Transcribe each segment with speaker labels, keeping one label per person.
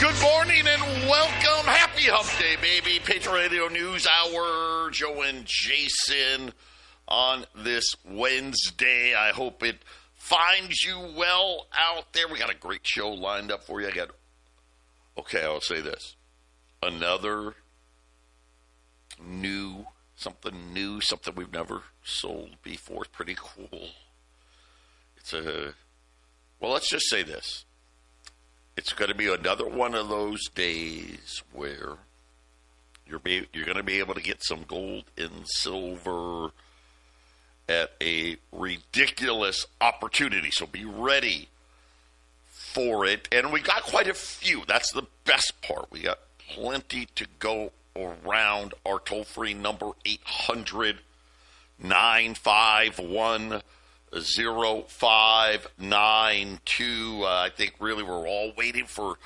Speaker 1: Good morning and welcome. Happy Hump Day, baby. Patriot Radio News Hour. Joe and Jason on this Wednesday. I hope it finds you well out there. We got a great show lined up for you. I'll say this. Another something we've never sold before. It's pretty cool. Let's just say this. It's going to be another one of those days where you're going to be able to get some gold and silver at a ridiculous opportunity. So be ready for it. And we got quite a few. That's the best part. We got plenty to go around. Our toll-free number, 800-951-0592. I think really we're all waiting for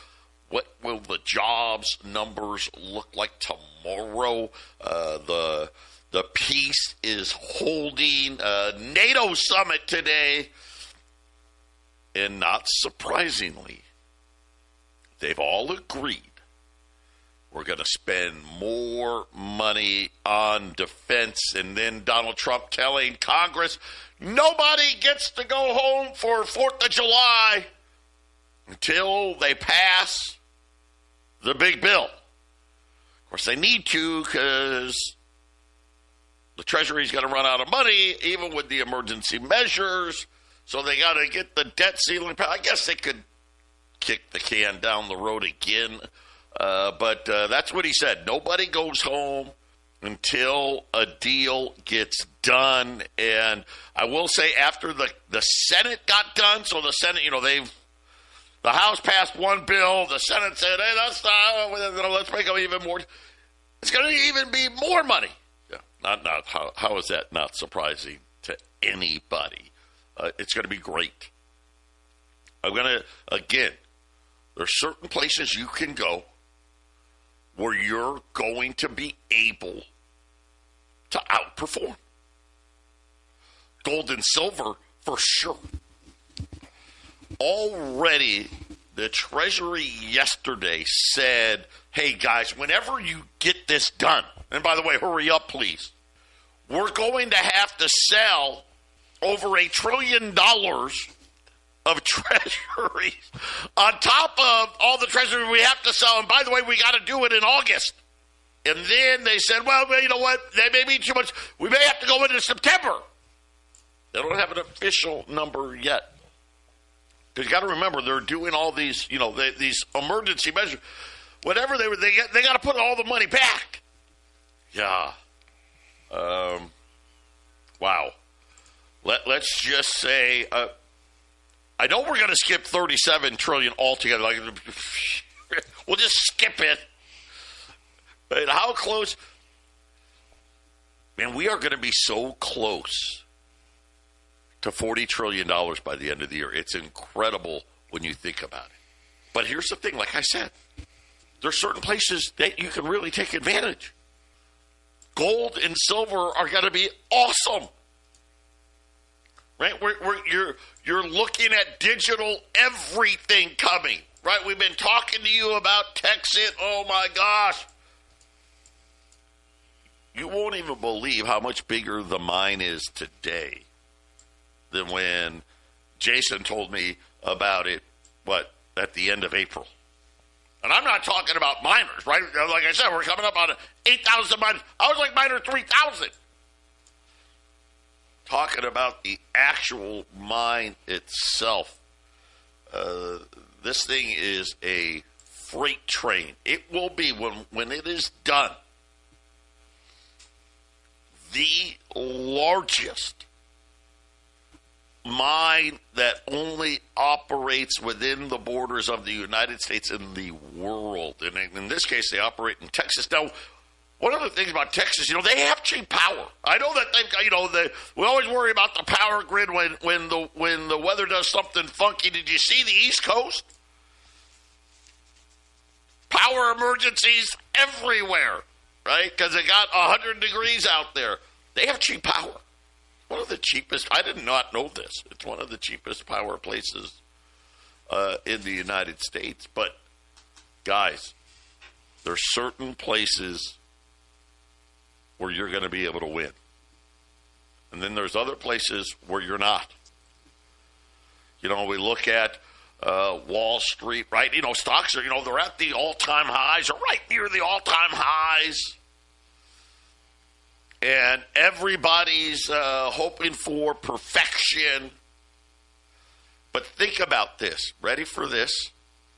Speaker 1: what will the jobs numbers look like tomorrow. The peace is holding. NATO summit today. And not surprisingly, they've all agreed we're going to spend more money on defense. And then Donald Trump telling Congress, nobody gets to go home for 4th of July until they pass the big bill. Of course, they need to because the Treasury's going to run out of money, even with the emergency measures. So they got to get the debt ceiling. I guess they could kick the can down the road again. But that's what he said. Nobody goes home until a deal gets done. And I will say after the Senate got done, so the Senate, the House passed one bill. The Senate said, hey, that's not, let's make them even more. It's going to even be more money. Yeah, how is that not surprising to anybody? It's going to be great. Again, there's certain places you can go where you're going to be able to outperform. Gold and silver, for sure. Already, the Treasury yesterday said, hey, guys, whenever you get this done, and by the way, hurry up, please, we're going to have to sell over $1 trillion of treasuries on top of all the treasuries we have to sell. And by the way, we got to do it in August. And then they said, well, you know what? That may be too much. We may have to go into September. They don't have an official number yet. Because you got to remember, they're doing all these, these emergency measures. Whatever they got to put all the money back. Yeah. Wow. Let's just say, I know we're going to skip $37 trillion altogether. We'll just skip it. And how close? Man, we are going to be so close to $40 trillion by the end of the year. It's incredible when you think about it. But here's the thing, like I said, there's certain places that you can really take advantage. Gold and silver are going to be awesome. Right? You're looking at digital everything coming. Right? We've been talking to you about Texit. Oh, my gosh. You won't even believe how much bigger the mine is today than when Jason told me about it, at the end of April. And I'm not talking about miners, right? Like I said, we're coming up on 8,000 miners. I was like miner 3,000. Talking about the actual mine itself. This thing is a freight train. It will be, when it is done, the largest mine that only operates within the borders of the United States and the world. And in this case, they operate in Texas. Now, one of the things about Texas, they have cheap power. I know that we always worry about the power grid when the weather does something funky. Did you see the East Coast? Power emergencies everywhere, right? Because it got 100 degrees out there. They have cheap power. One of the cheapest, I did not know this. It's one of the cheapest power places in the United States. But guys, there's certain places where you're going to be able to win. And then there's other places where you're not. We look at Wall Street, right? Stocks are, they're at the all-time highs or right near the all-time highs. And everybody's hoping for perfection. But think about this. Ready for this?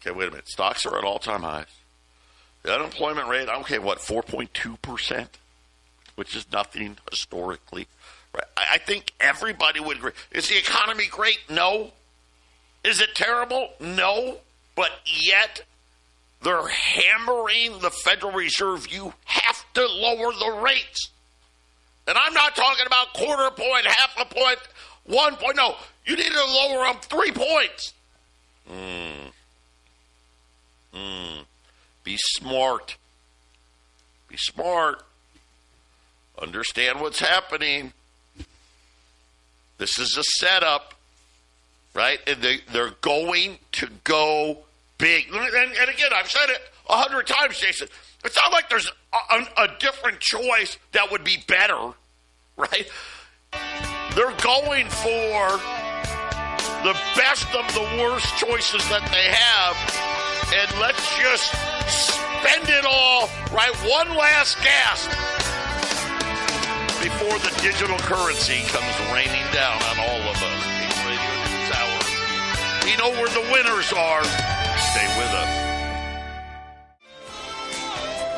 Speaker 1: Okay, wait a minute. Stocks are at all-time highs. The unemployment rate, 4.2%, which is nothing historically. Right? I think everybody would agree. Is the economy great? No. Is it terrible? No. But yet, they're hammering the Federal Reserve. You have to lower the rates. And I'm not talking about quarter point, half a point, 1 point. No, you need to lower them 3 points. Be smart. Be smart. Understand what's happening. This is a setup, right? And they're going to go big. And again, I've said it 100 times, Jason. It's not like there's a different choice that would be better, right? They're going for the best of the worst choices that they have, and let's just spend it all, right? One last gasp before the digital currency comes raining down on all of us. Radio News Hour. We know where the winners are. Stay with us.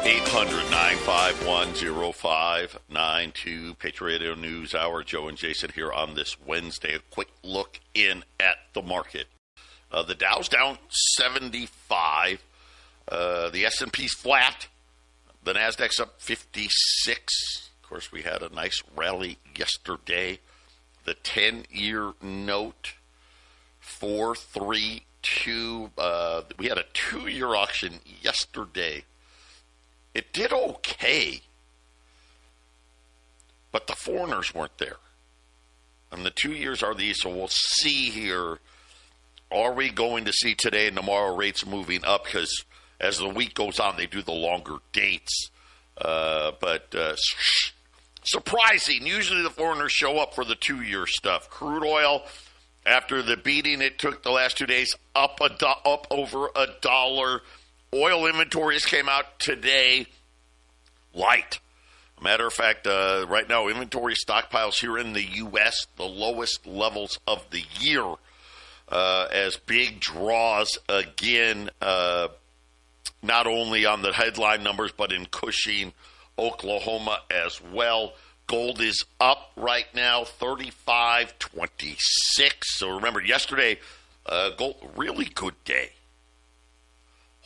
Speaker 1: 800-951-0592. Patriot Radio News Hour. Joe and Jason here on this Wednesday. A quick look in at the market. The Dow's down 75. The S&P's flat. The Nasdaq's up 56. Of course, we had a nice rally yesterday. The 10-year note, 432. We had a 2-year auction yesterday. It did okay, but the foreigners weren't there. And the 2 years are these, so we'll see here. Are we going to see today and tomorrow rates moving up? Because as the week goes on, they do the longer dates. But surprising. Usually the foreigners show up for the 2-year stuff. Crude oil, after the beating it took the last 2 days, up over $1. Oil inventories came out today light. Matter of fact, right now, inventory stockpiles here in the U.S., the lowest levels of the year, as big draws again, not only on the headline numbers, but in Cushing, Oklahoma as well. Gold is up right now, 35.26. So remember, yesterday, gold, really good day.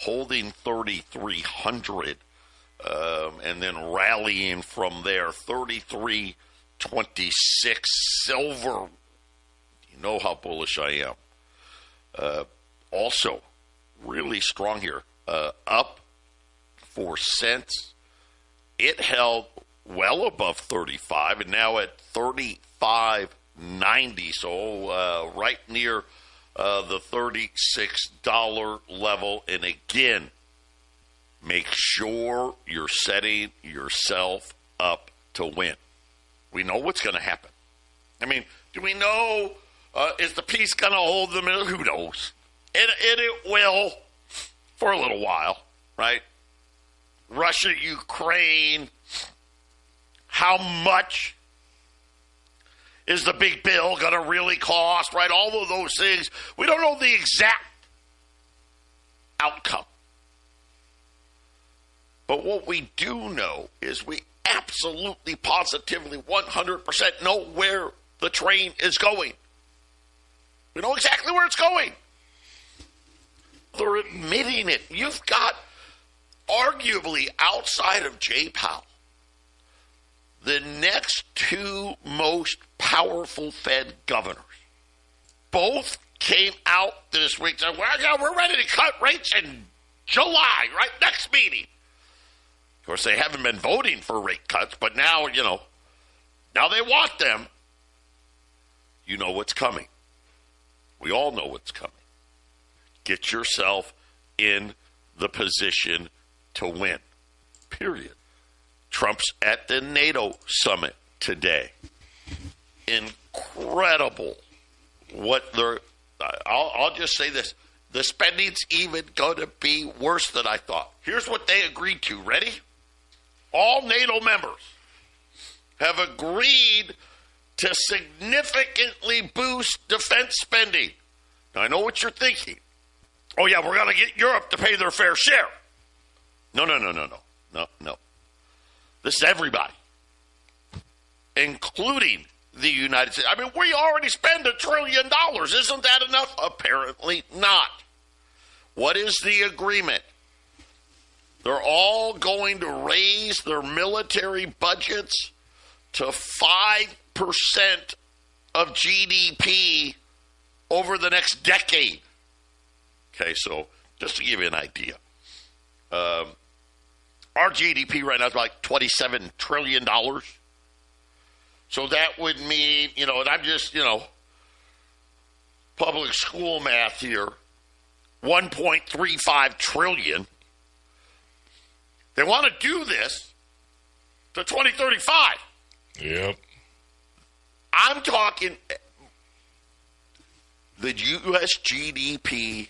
Speaker 1: Holding 3,300 and then rallying from there. 33.26. Silver, you know how bullish I am. Also, really strong here. Up 4 cents. It held well above 35 and now at 35.90. So right near the $36 level. And again, make sure you're setting yourself up to win. We know what's going to happen. I mean, do we know, is the peace going to hold them? Who knows? And it will for a little while, right? Russia, Ukraine, how much is the big bill going to really cost, right? All of those things. We don't know the exact outcome. But what we do know is we absolutely, positively, 100% know where the train is going. We know exactly where it's going. They're admitting it. You've got, arguably, outside of Jay Powell, the next two most powerful Fed governors. Both came out this week and said, well, yeah, we're ready to cut rates in July, right? Next meeting. Of course, they haven't been voting for rate cuts, but now, now they want them. You know what's coming. We all know what's coming. Get yourself in the position to win. Period. Trump's at the NATO summit today. Incredible. I'll just say this. The spending's even going to be worse than I thought. Here's what they agreed to. Ready? All NATO members have agreed to significantly boost defense spending. Now, I know what you're thinking. Oh, yeah, we're going to get Europe to pay their fair share. No. This is everybody, including the United States. I mean, we already spend $1 trillion. Isn't that enough? Apparently not. What is the agreement? They're all going to raise their military budgets to 5% of GDP over the next decade. Okay, so just to give you an idea, our GDP right now is like $27 trillion. So that would mean, and I'm just, public school math here, $1.35 trillion. They want to do this to 2035.
Speaker 2: Yep.
Speaker 1: I'm talking the U.S. GDP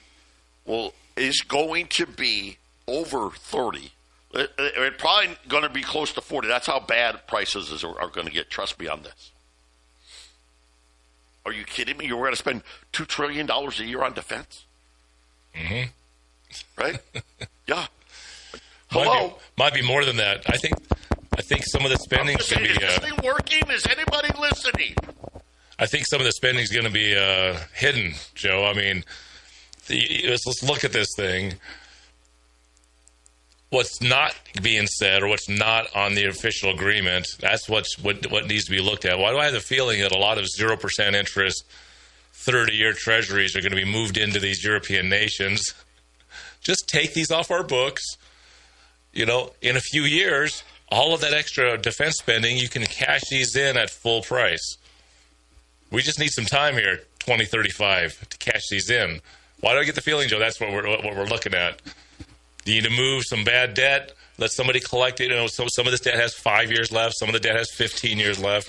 Speaker 1: is going to be over 30. It's probably going to be close to 40. That's how bad prices are going to get. Trust me on this. Are you kidding me? You're going to spend $2 trillion a year on defense?
Speaker 2: Mm-hmm.
Speaker 1: Right? Yeah. Hello?
Speaker 2: Might be more than that. I think some of the spending is going to be...
Speaker 1: Is this thing working? Is anybody listening?
Speaker 2: I think some of the spending is going to be hidden, Joe. I mean, let's look at this thing. What's not being said or what's not on the official agreement, that's what needs to be looked at. Why do I have the feeling that a lot of 0% interest 30-year treasuries are going to be moved into these European nations? Just take these off our books. In a few years, all of that extra defense spending, you can cash these in at full price. We just need some time here, 2035, to cash these in. Why do I get the feeling, Joe, that's what we're looking at? You need to move some bad debt, let somebody collect it. Some of this debt has 5 years left. Some of the debt has 15 years left.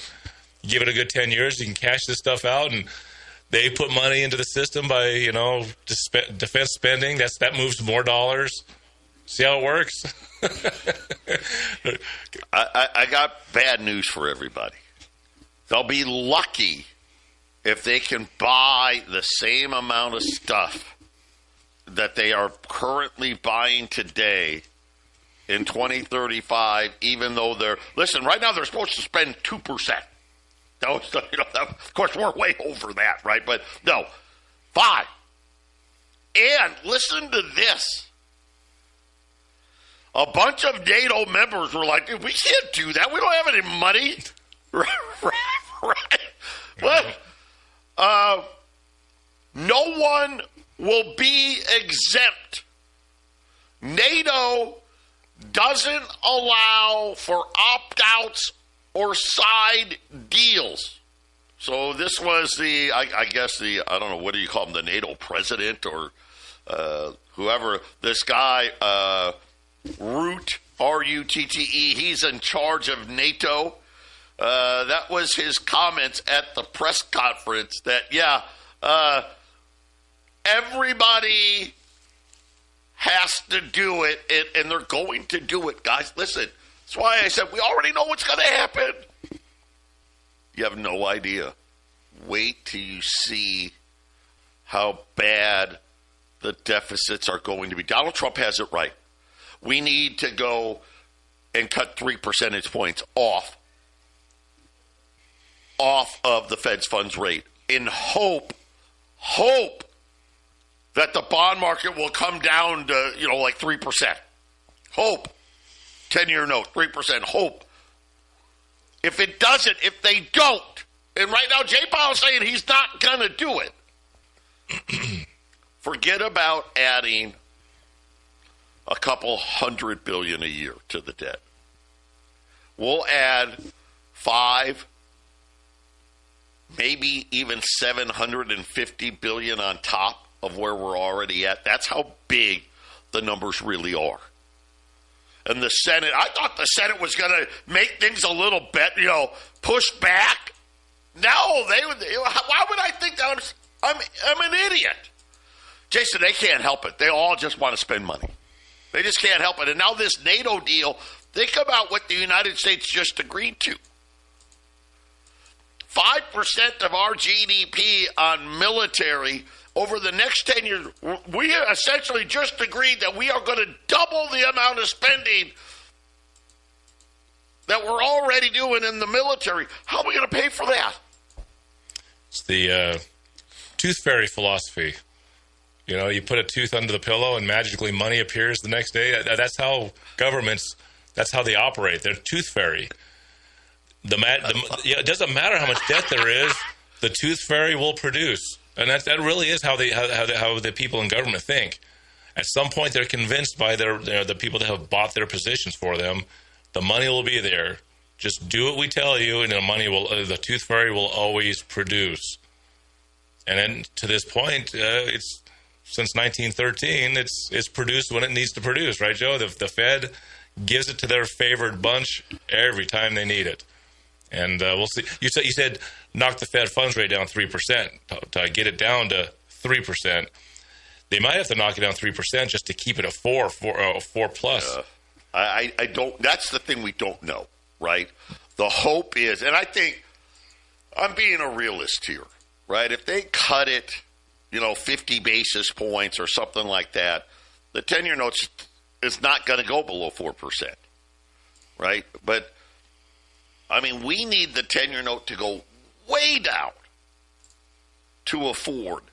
Speaker 2: You give it a good 10 years, you can cash this stuff out, and they put money into the system by, defense spending. That moves more dollars. See how it works?
Speaker 1: I got bad news for everybody. They'll be lucky if they can buy the same amount of stuff that they are currently buying today in 2035, even though right now they're supposed to spend 2%. Of course, we're way over that, right? But no, 5%. And listen to this. A bunch of NATO members were like, dude, we can't do that. We don't have any money. Right? Well, no one will be exempt. NATO doesn't allow for opt-outs or side deals. So this was I don't know, what do you call him, the NATO president or whoever, this guy, Rutte, R-U-T-T-E, he's in charge of NATO. That was his comments at the press conference that, everybody has to do it, and they're going to do it, guys. Listen, that's why I said we already know what's going to happen. You have no idea. Wait till you see how bad the deficits are going to be. Donald Trump has it right. We need to go and cut 3 percentage points off of the Fed's funds rate in hope that the bond market will come down to, like 3%. Hope. 10-year note, 3%. Hope. If it doesn't, if they don't, and right now Jay Powell's saying he's not going to do it, forget about adding a couple $100 billion a year to the debt. We'll add $5, maybe even $750 billion on top of where we're already at. That's how big the the numbers really are. And the Senate, I thought the Senate was going to make things a little better, push back. No, they would. Why would I think that? I'm an idiot. Jason, they can't help it. They all just want to spend money. They just can't help it. And now this NATO deal, think about what the United States just agreed to. 5% of our GDP on military over the next 10 years. We essentially just agreed that we are going to double the amount of spending that we're already doing in the military. How are we going to pay for that?
Speaker 2: It's the tooth fairy philosophy. You put a tooth under the pillow and magically money appears the next day. That's how governments, that's how they operate. They're tooth fairy. It doesn't matter how much debt there is, the tooth fairy will produce. And that really is how the people in government think. At some point, they're convinced by the people that have bought their positions for them, the money will be there. Just do what we tell you, and the tooth fairy will always produce. And then to this point, it's since 1913, it's produced when it needs to produce, right, Joe? The Fed gives it to their favored bunch every time they need it. And we'll see. You said knock the Fed funds rate down 3% to get it down to 3%. They might have to knock it down 3% just to keep it at 4 plus.
Speaker 1: I don't. That's the thing we don't know, right? The hope is, and I think I'm being a realist here, right? If they cut it, 50 basis points or something like that, the 10-year notes is not going to go below 4%, right? But we need the 10-year note to go way down to afford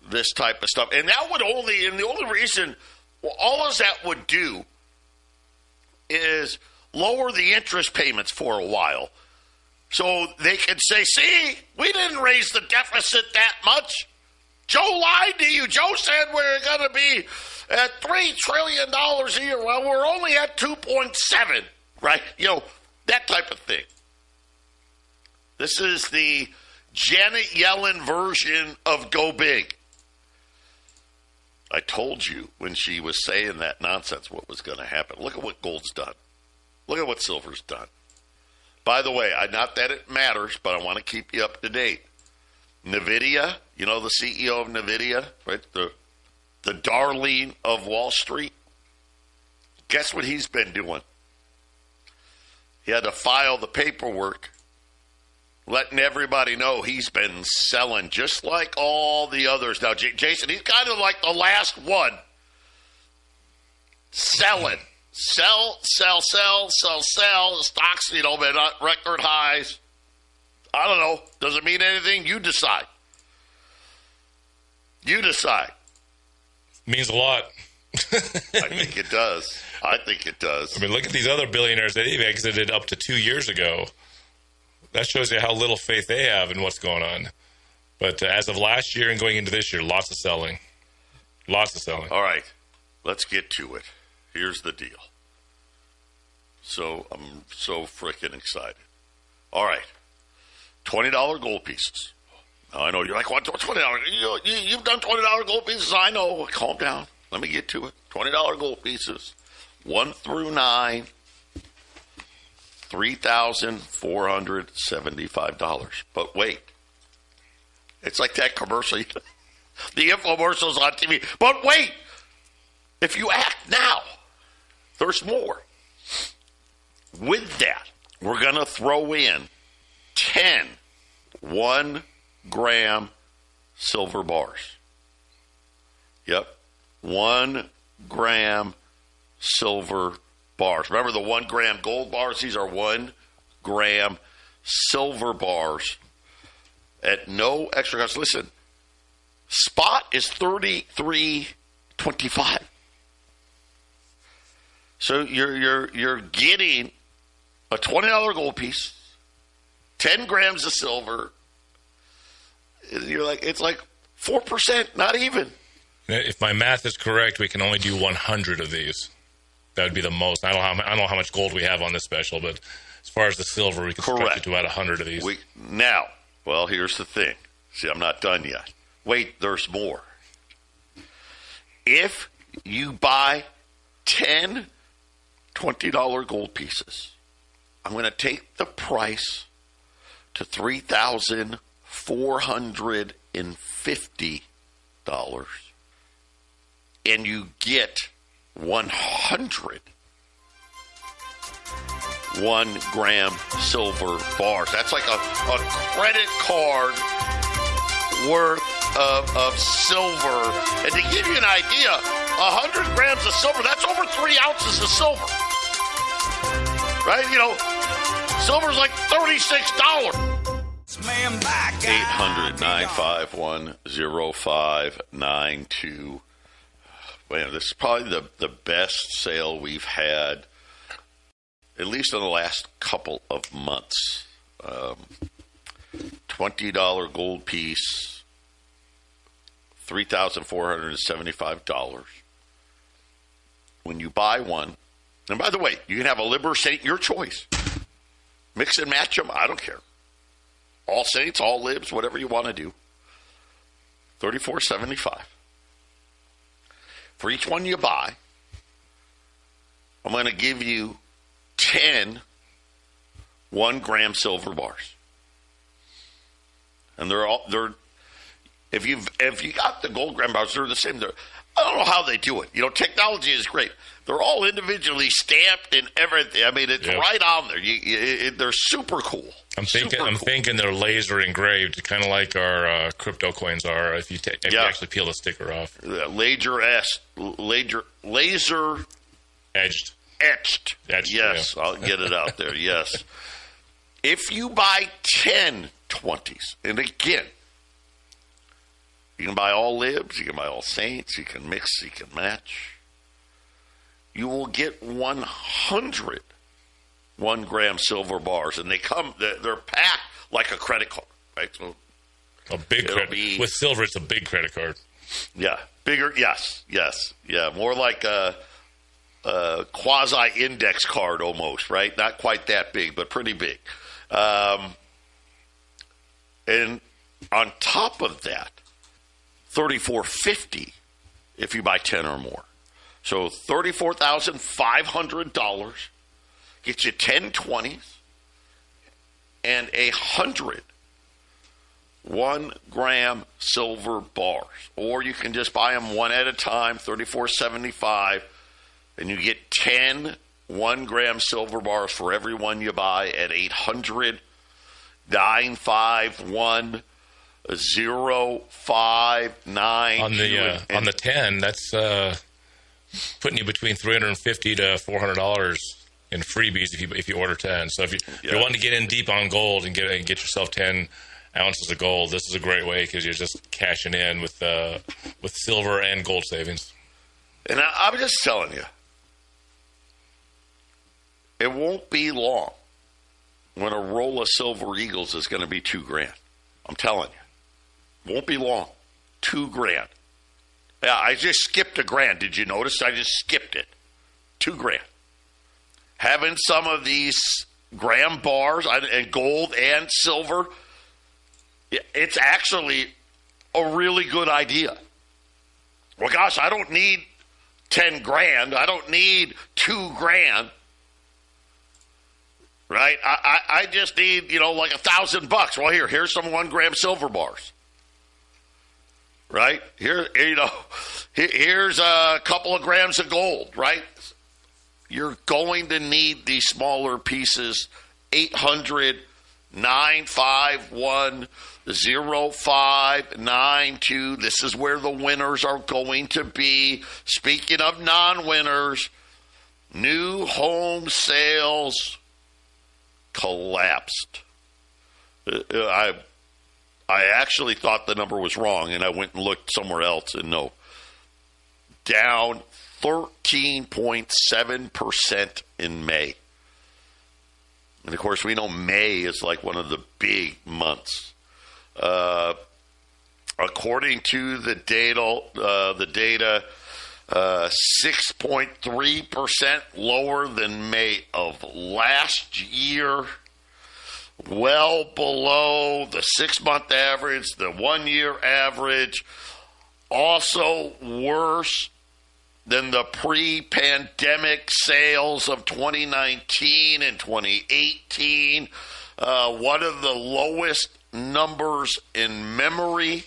Speaker 1: this type of stuff. And that would the only reason, all of that would do is lower the interest payments for a while. So they can say, see, we didn't raise the deficit that much. Joe lied to you. Joe said we're going to be at $3 trillion a year. Well, we're only at 2.7, right? That type of thing. This is the Janet Yellen version of go big. I told you when she was saying that nonsense what was going to happen. Look at what gold's done. Look at what silver's done. By the way, not that it matters, but I want to keep you up to date. NVIDIA, the CEO of NVIDIA, right? The darling of Wall Street. Guess what he's been doing? He had to file the paperwork letting everybody know he's been selling just like all the others. Now, Jason, he's kind of like the last one. Selling. Sell. The stocks, been at record highs. I don't know. Does it mean anything? You decide.
Speaker 2: Means a lot.
Speaker 1: I think it does.
Speaker 2: Look at these other billionaires that they've exited up to 2 years ago. That shows you how little faith they have in what's going on. But as of last year and going into this year, lots of selling. All right. Let's get to it. Here's the deal. So I'm so freaking excited. All right. $20 gold pieces. Now, I know you're like, what, $20? You've done $20 gold pieces? I know. Calm down. Let me get to it. $20 gold pieces. 1 through 9. $3,475. But wait. It's like that commercial. The infomercials on TV. But wait. If you act now, there's more. With that, we're going to throw in 10 1-gram silver bars. Yep. 1 gram silver bars. Remember the 1 gram gold bars? These are 1 gram silver bars at no extra cost. Listen, spot is $33.25. So you're getting a $20 gold piece, 10 grams of silver. It's like 4%, not even. If my math is correct, we can only do 100 of these. That would be the most. I don't know how much gold we have on this special, but as far as the silver, we can stretch it to about 100 of these.
Speaker 1: Well, here's the thing. See, I'm not done yet. Wait, there's more. If you buy 10 $20 gold pieces, I'm going to take the price to $3,450, and you get 100 1-gram silver bars. That's like a credit card worth of silver. And to give you an idea, 100 grams of silver, that's over 3 ounces of silver. Right? You know, silver's like $36. 800-951-0592. Man, this is probably the best sale we've had, at least in the last couple of months. $20 gold piece, $3,475. When you buy one, and by the way, you can have a Liber Saint, your choice. Mix and match them, I don't care. All Saints, all Libs, whatever you want to do. $34.75. For each one you buy, I'm going to give you 10 1-gram silver bars. And they're if you got the gold gram bars, they're the same. I don't know how they do it. You know, technology is great. They're all individually stamped and everything. I mean, it's right on there. They're super cool.
Speaker 2: I'm thinking they're laser engraved, kind of like our crypto coins are. If you actually peel the sticker off,
Speaker 1: laser
Speaker 2: etched.
Speaker 1: Yes, yeah. I'll get it out there. Yes, if you buy 10 20s, and again, you can buy all Libs, you can buy all Saints, you can mix, you can match. You will get 100 1-gram silver bars, and they're packed like a credit card, right? So
Speaker 2: a big credit with silver. It's a big credit card.
Speaker 1: Yeah, bigger. Yes, yeah, more like a quasi-index card almost, right? Not quite that big, but pretty big. And on top of that, $34.50 if you buy 10 or more. So $34,500 gets you 10 20s and 100 1-gram silver bars. Or you can just buy them one at a time, $34.75, and you get 10 1-gram silver bars for every one you buy at 800-951-0592.
Speaker 2: On the 10, that's putting you between $350 to $400 in freebies if you order 10. So if you're wanting to get in deep on gold and get yourself 10 ounces of gold, this is a great way because you're just cashing in with silver and gold savings.
Speaker 1: And I'm just telling you, it won't be long when a roll of Silver Eagles is going to be $2,000. I'm telling you. Won't be long. $2,000. Yeah, I just skipped $1,000. Did you notice? I just skipped it. $2,000. Having some of these gram bars and gold and silver, it's actually a really good idea. Well, gosh, I don't need $10,000. I don't need $2,000. Right? I just need, like $1,000. Well, here's some 1-gram silver bars. Right? Here's a couple of grams of gold, right? You're going to need these smaller pieces. 800-951-0592. This is where the winners are going to be. Speaking of non-winners, new home sales collapsed. I actually thought the number was wrong, and I went and looked somewhere else, and no. Down 13.7% in May. And, of course, we know May is like one of the big months. According to the data, 6.3% lower than May of last year. Well below the 6-month average, the 1-year average. Also worse than the pre-pandemic sales of 2019 and 2018. One of the lowest numbers in memory.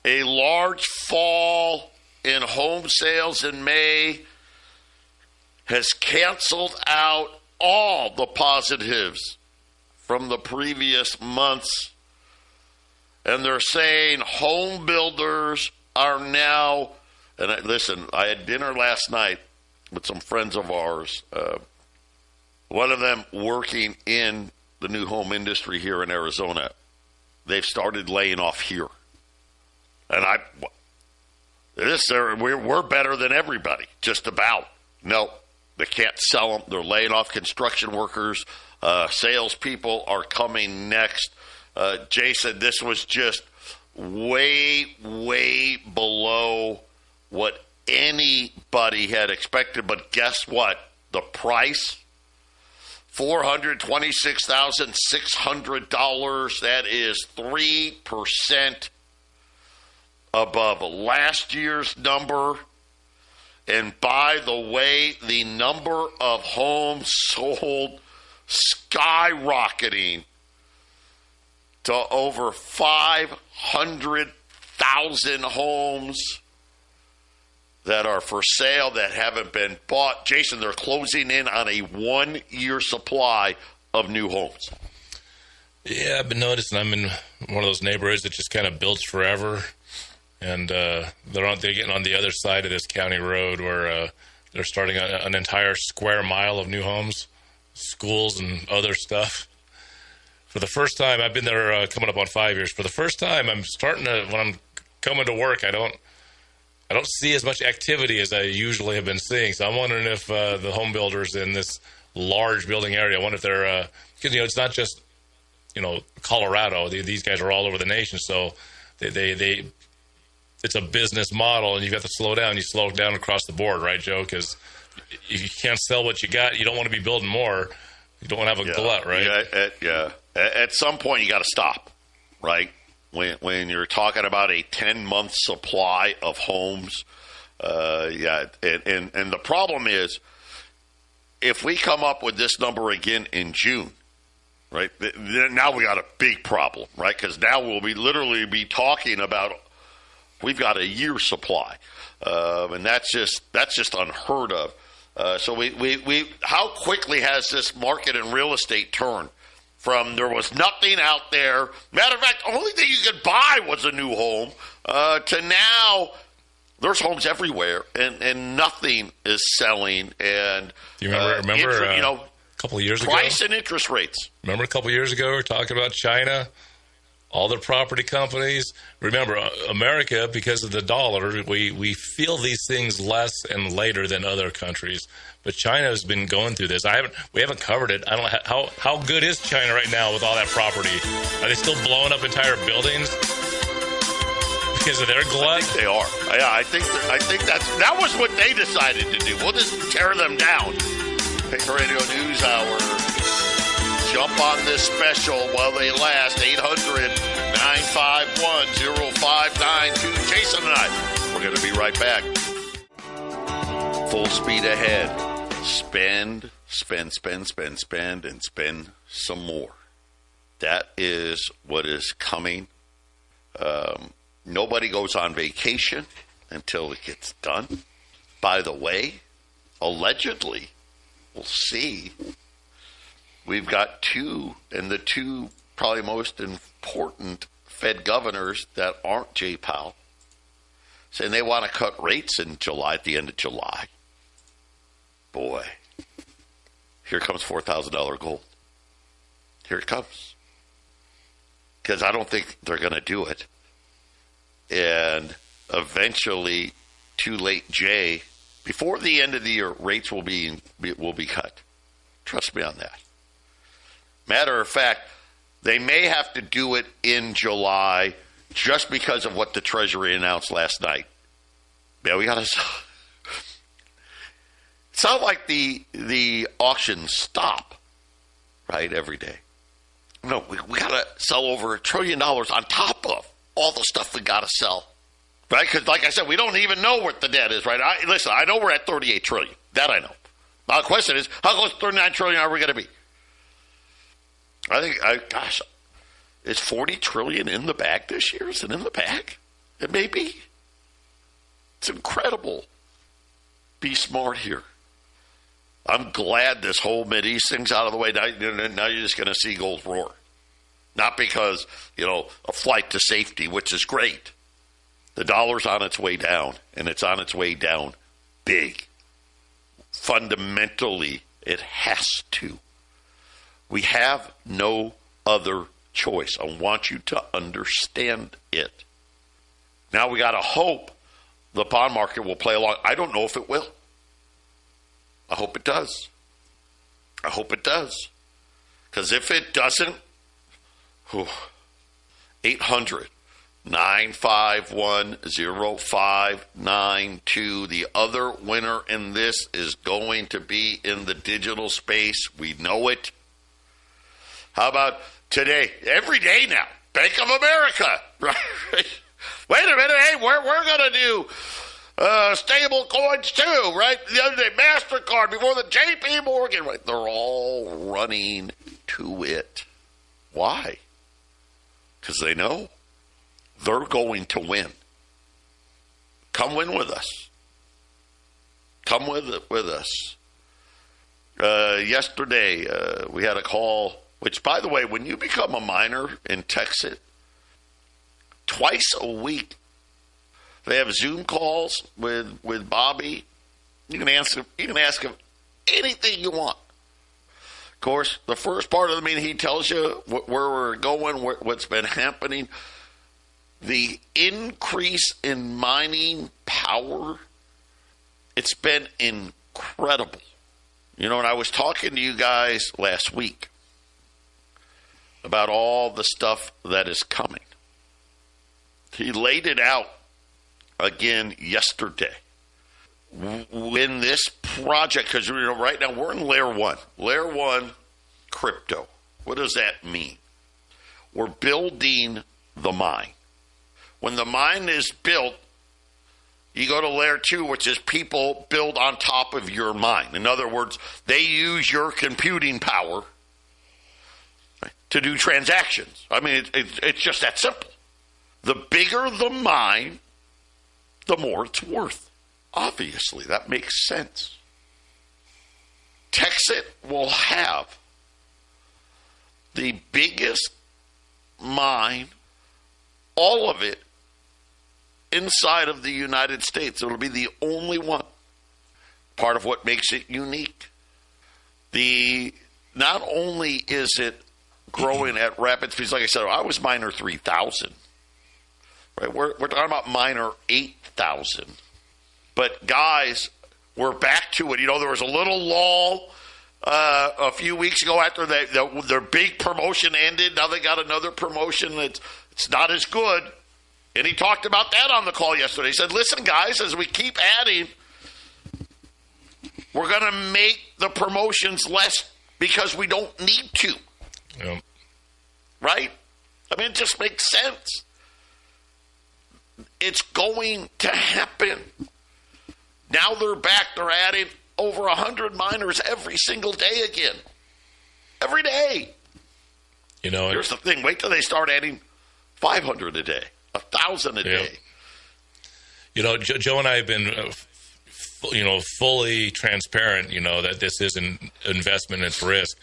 Speaker 1: A large fall in home sales in May has canceled out all the positives from the previous months. And they're saying home builders are now, and I had dinner last night with some friends of ours, one of them working in the new home industry here in Arizona. They've started laying off here. And we're better than everybody, just about. No, they can't sell them. They're laying off construction workers. Salespeople are coming next. Jason, this was just way, way below what anybody had expected. But guess what? The price, $426,600. That is 3% above last year's number. And by the way, the number of homes sold skyrocketing to over 500,000 homes that are for sale that haven't been bought. Jason, they're closing in on a 1-year supply of new homes.
Speaker 2: Yeah, I've been noticing I'm in one of those neighborhoods that just kind of builds forever. And they're getting on the other side of this county road where they're starting an entire square mile of new homes, schools and other stuff. For the first time, I've been there coming up on 5 years. For the first time, I'm starting to, when I'm coming to work, I don't see as much activity as I usually have been seeing. So I'm wondering if the home builders in this large building area, I wonder if they're, because, it's not just, Colorado. These guys are all over the nation. So they it's a business model, and you've got to slow down. You slow down across the board, right, Joe? Because you can't sell what you got. You don't want to be building more. You don't want to have a glut, right?
Speaker 1: Yeah. At some point, you got to stop, right? When you're talking about a 10-month supply of homes, and the problem is, if we come up with this number again in June, right? Now we got a big problem, right? Because now we'll literally be talking about. We've got a year supply, and that's just unheard of. So we how quickly has this market in real estate turned from there was nothing out there? Matter of fact, the only thing you could buy was a new home to now there's homes everywhere, and nothing is selling. And
Speaker 2: do you remember a couple of years ago?
Speaker 1: Price and interest rates.
Speaker 2: Remember a couple of years ago we were talking about China? All the property companies. Remember, America, because of the dollar, we feel these things less and later than other countries. But China has been going through this. We haven't covered it. I don't know how good is China right now with all that property? Are they still blowing up entire buildings because of their glut?
Speaker 1: I think they are. Yeah, I think that was what they decided to do. We'll just tear them down. Patriot Radio News Hour. Jump on this special while they last. 800-951-0592. Jason and I, we're going to be right back. Full speed ahead. Spend, and spend some more. That is what is coming. Nobody goes on vacation until it gets done. By the way, allegedly, we'll see. We've got two probably most important Fed governors that aren't Jay Powell saying they want to cut rates in July, at the end of July. Boy, here comes $4,000 gold. Here it comes. Because I don't think they're going to do it. And eventually, too late, Jay, before the end of the year, rates will be cut. Trust me on that. Matter of fact, they may have to do it in July just because of what the Treasury announced last night. Yeah, we got to. It's not like the auctions stop, right, every day. No, we got to sell over $1 trillion on top of all the stuff we got to sell Right? Because, like I said, we don't even know what the debt is, right? Listen, I know we're at $38 trillion. That I know. Now, the question is, how close to $39 trillion are we going to be? I think, is $40 trillion in the bag this year? Is it in the bag? It may be. It's incredible. Be smart here. I'm glad this whole Mideast thing's out of the way. Now you're just going to see gold roar. Not because, a flight to safety, which is great. The dollar's on its way down, and it's on its way down big. Fundamentally, it has to. We have no other choice. I want you to understand it. Now we got to hope the bond market will play along. I don't know if it will. I hope it does. I hope it does. Because if it doesn't, 800-951-0592. The other winner in this is going to be in the digital space. We know it. How about today? Every day now. Bank of America. Right? Wait a minute. Hey, we're going to do stable coins too, right? The other day, MasterCard before the JP Morgan. Right? They're all running to it. Why? Because they know they're going to win. Come win with us. Come with us. Yesterday, we had a call, which, by the way, when you become a miner in Texas, twice a week, they have Zoom calls with Bobby. You can ask him anything you want. Of course, the first part of the meeting, he tells you where we're going, what's been happening. The increase in mining power, it's been incredible. And I was talking to you guys last week about all the stuff that is coming. He laid it out again yesterday. When this project, because right now we're in layer one crypto. What does that mean? We're building the mine. When the mine is built, you go to layer 2, which is people build on top of your mine. In other words, they use your computing power to do transactions. I mean, it's just that simple. The bigger the mine, the more it's worth. Obviously, that makes sense. Texas will have the biggest mine, all of it, inside of the United States. It'll be the only one. Part of what makes it unique. Not only is it growing at rapid speeds, like I said, I was miner 3,000. Right? We're talking about miner 8,000. But guys, we're back to it. There was a little lull a few weeks ago after their big promotion ended. Now they got another promotion it's not as good. And he talked about that on the call yesterday. He said, listen, guys, as we keep adding, we're going to make the promotions less because we don't need to. Yep. Right? I mean, it just makes sense. It's going to happen. Now they're back. They're adding over 100 miners every single day again. Every day. Here's the thing. Wait till they start adding 500 a day, 1,000 a day.
Speaker 2: Joe and I have been, fully transparent, that this is an investment, it's risk.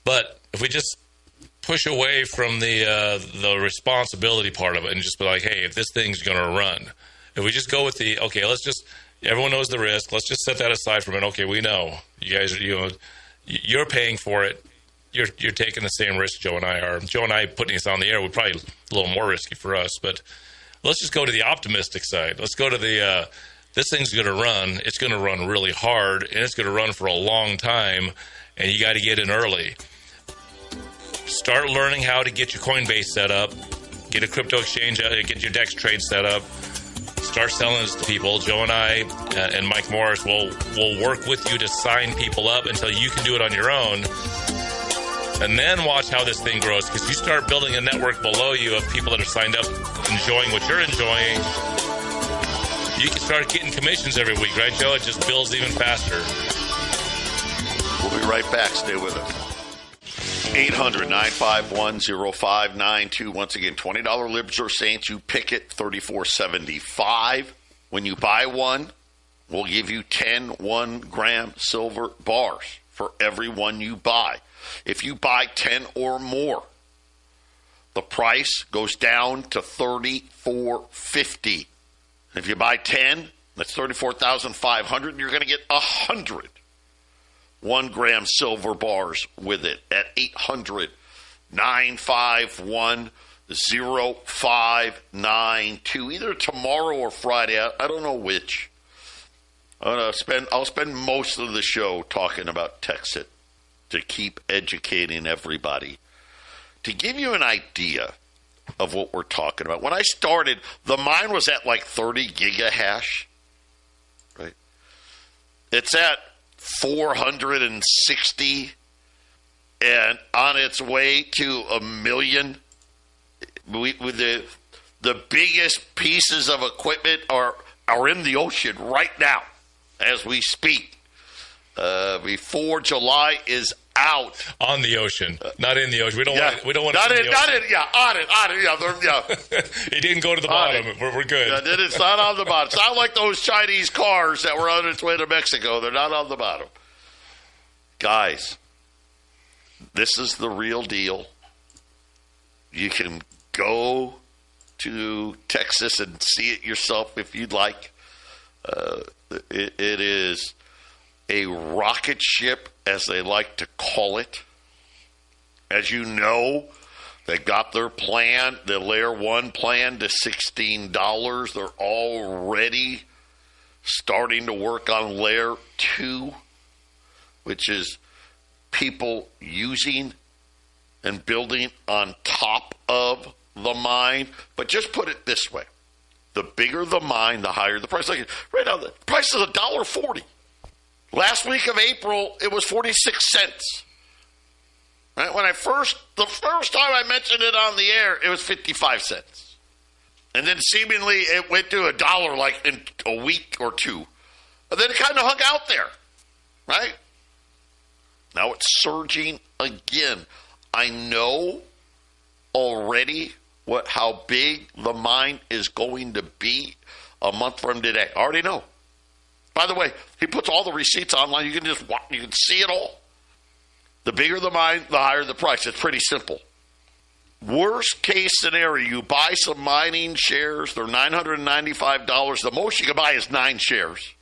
Speaker 2: But if we just push away from the responsibility part of it and just be like, hey, if this thing's going to run, if we just go with everyone knows the risk. Let's just set that aside for a minute. Okay, we know you guys you're paying for it. You're taking the same risk Joe and I are. Joe and I putting this on the air would probably a little more risky for us. But let's just go to the optimistic side. Let's go to this thing's going to run. It's going to run really hard, and it's going to run for a long time. And you got to get in early. Start learning how to get your Coinbase set up. Get a crypto exchange. Get your DEX trade set up. Start selling this to people. Joe and I and Mike Morris will work with you to sign people up until you can do it on your own. And then watch how this thing grows, because you start building a network below you of people that are signed up, enjoying what you're enjoying. you can start getting commissions every week, right, Joe? It just builds even faster.
Speaker 1: We'll be right back. Stay with us. 800-951-0592. Once again, $20 Libs or Saints. You pick it, $34.75. When you buy one, we'll give you 10 1-gram silver bars for every one you buy. If you buy 10 or more, the price goes down to $34.50. If you buy 10, that's $34,500, and you're going to get 100 1-gram silver bars with it at 800-951-0592. Either tomorrow or Friday. I don't know which. I'll spend most of the show talking about Texit to keep educating everybody. To give you an idea of what we're talking about, when I started, the mine was at like 30 gigahash, right? It's at 460 and on its way to 1 million. With the biggest pieces of equipment are in the ocean right now as we speak. Before July is out.
Speaker 2: On the ocean, not in the ocean. We don't want
Speaker 1: not
Speaker 2: it
Speaker 1: in, not in, yeah, on it, yeah.
Speaker 2: It didn't go to the bottom. We're good.
Speaker 1: Yeah, it's not on the bottom. It's not like those Chinese cars that were on its way to Mexico. They're not on the bottom. Guys, this is the real deal. You can go to Texas and see it yourself if you'd like. It is a rocket ship, as they like to call it. As you know, they got their plan, the Layer 1 plan, to $16. They're already starting to work on Layer 2, which is people using and building on top of the mine. But just put it this way. The bigger the mine, the higher the price. Like right now, the price is $1.40. Last week of April, it was 46 cents. Right? The first time I mentioned it on the air, it was 55 cents. And then seemingly it went to $1 like in a week or two. And then it kind of hung out there. Right? Now it's surging again. I know already how big the mine is going to be a month from today. I already know. By the way, he puts all the receipts online. You can see it all. The bigger the mine, the higher the price. It's pretty simple. Worst case scenario, you buy some mining shares. They're $995. The most you can buy is 9 shares.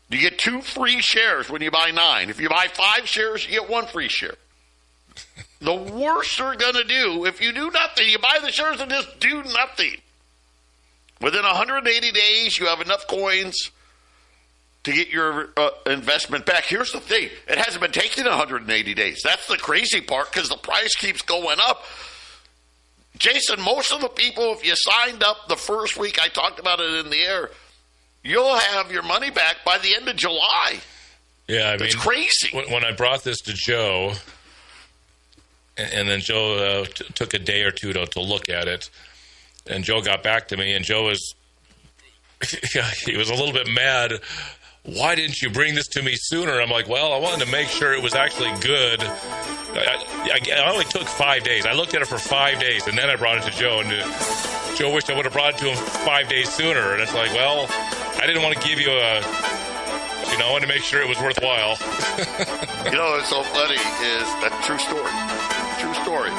Speaker 1: You get 2 free shares when you buy 9. If you buy 5 shares, you get 1 free share. The worst you're going to do, if you do nothing, you buy the shares and just do nothing. Within 180 days, you have enough coins to get your investment back. Here's the thing. It hasn't been taking 180 days. That's the crazy part because the price keeps going up. Jason, most of the people, if you signed up the first week, I talked about it in the air, you'll have your money back by the end of July.
Speaker 2: Yeah,
Speaker 1: it's crazy.
Speaker 2: When I brought this to Joe, and then Joe took a day or two to look at it, and Joe got back to me, and Joe was he was a little bit mad. Why didn't you bring this to me sooner? I'm like, well, I wanted to make sure it was actually good. I only took 5 days. I looked at it for 5 days, and then I brought it to Joe. And Joe wished I would have brought it to him 5 days sooner. And it's like, well, I didn't want to give you I wanted to make sure it was worthwhile.
Speaker 1: What's so funny is that true story. True story.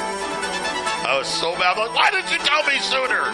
Speaker 1: I was so mad. I'm like, why didn't you tell me sooner?